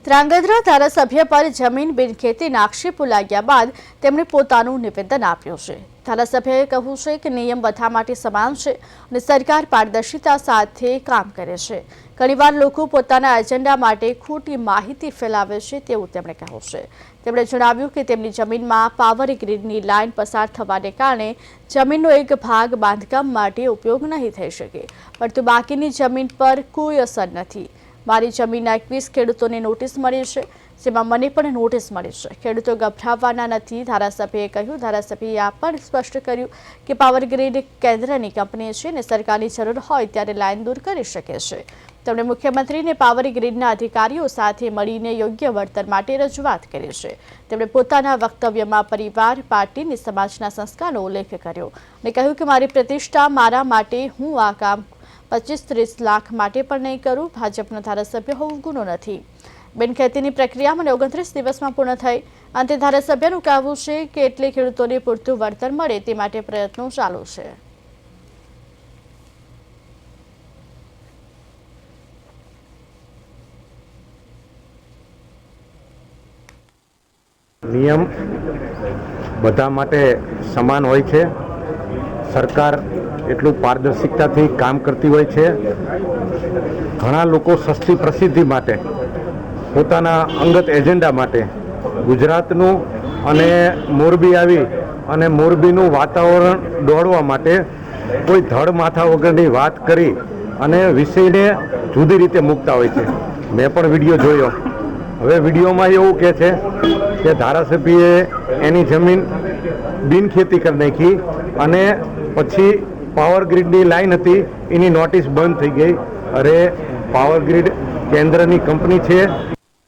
ધ્રાંગધ્રા ધારાસભ્ય પર જમીન બિનખેતીના આક્ષેપો લાગ્યા બાદ તેમણે પોતાનું નિવેદન આપ્યું છે। ધારાસભ્યએ કહ્યું છે કે નિયમ બધા માટે સમાન છે અને સરકાર પારદર્શિતા સાથે કામ કરે છે। ઘણીવાર લોકો પોતાના એજન્ડા માટે ખોટી માહિતી ફેલાવે છે તેવું તેમણે કહ્યું છે। તેમણે જણાવ્યું કે તેમની જમીનમાં પાવર ગ્રીડની લાઇન પસાર થવાને કારણે જમીનનો એક ભાગ બાંધકામ માટે ઉપયોગ નહીં થઈ શકે, પરંતુ બાકીની જમીન પર કોઈ અસર નથી। મારી જમીનના 21 ખેડૂતોને નોટિસ મળી છે, જેમાં મને પણ નોટિસ મળી છે। ખેડૂતો ગભરાવાના નથી, ધારાસભ્યએ કહ્યું। ધારાસભ્યએ આ પણ સ્પષ્ટ કર્યું કે પાવર ગ્રીડ કેન્દ્રની કંપની છે અને સરકારની જરૂર હોય ત્યારે લાઇન દૂર કરી શકે છે। તેમણે મુખ્યમંત્રીને પાવર ગ્રીડના અધિકારીઓ સાથે મળીને યોગ્ય વળતર માટે રજૂઆત કરી છે। તેમણે પોતાના વક્તવ્યમાં પરિવાર, પાર્ટી અને સમાજના સંસ્કારનો ઉલ્લેખ કર્યો અને કહ્યું કે મારી પ્રતિષ્ઠા મારા માટે હું આ કામ 25-30 લાખ માટે પણ નહીં કરું। ભાજપનો ધારાસભ્ય હોવું ગુનો નથી। બિનખેતીની પ્રક્રિયા મને 29 દિવસમાં પૂર્ણ થઈ। અંતે ધારાસભ્યનું કહેવું છે કે એટલે ખેડૂતોને પૂરતું વળતર મળે તે માટે પ્રયત્નો ચાલુ છે। નિયમ બધા માટે સમાન હોય છે। સરકાર એટલું પારદર્શિકતાથી કામ કરતી હોય છે। ઘણા લોકો સસ્તી પ્રસિદ્ધિ માટે, પોતાના અંગત એજન્ડા માટે ગુજરાતનું અને મોરબી આવી અને મોરબીનું વાતાવરણ દોડવા માટે કોઈ ધડ માથા વગરની વાત કરી અને વિષયને જુદી રીતે મૂકતા હોય છે। મેં પણ વિડીયો જોયો। હવે વિડીયોમાં એવું કહે છે કે ધારાસભ્યએ એની જમીન બિનખેતી કરી નાખી અને પછી પાવર ગ્રીડની લાઈન હતી એની નોટિસ બંધ થઈ ગઈ। અરે, પાવર ગ્રીડ કેન્દ્રની કંપની છે।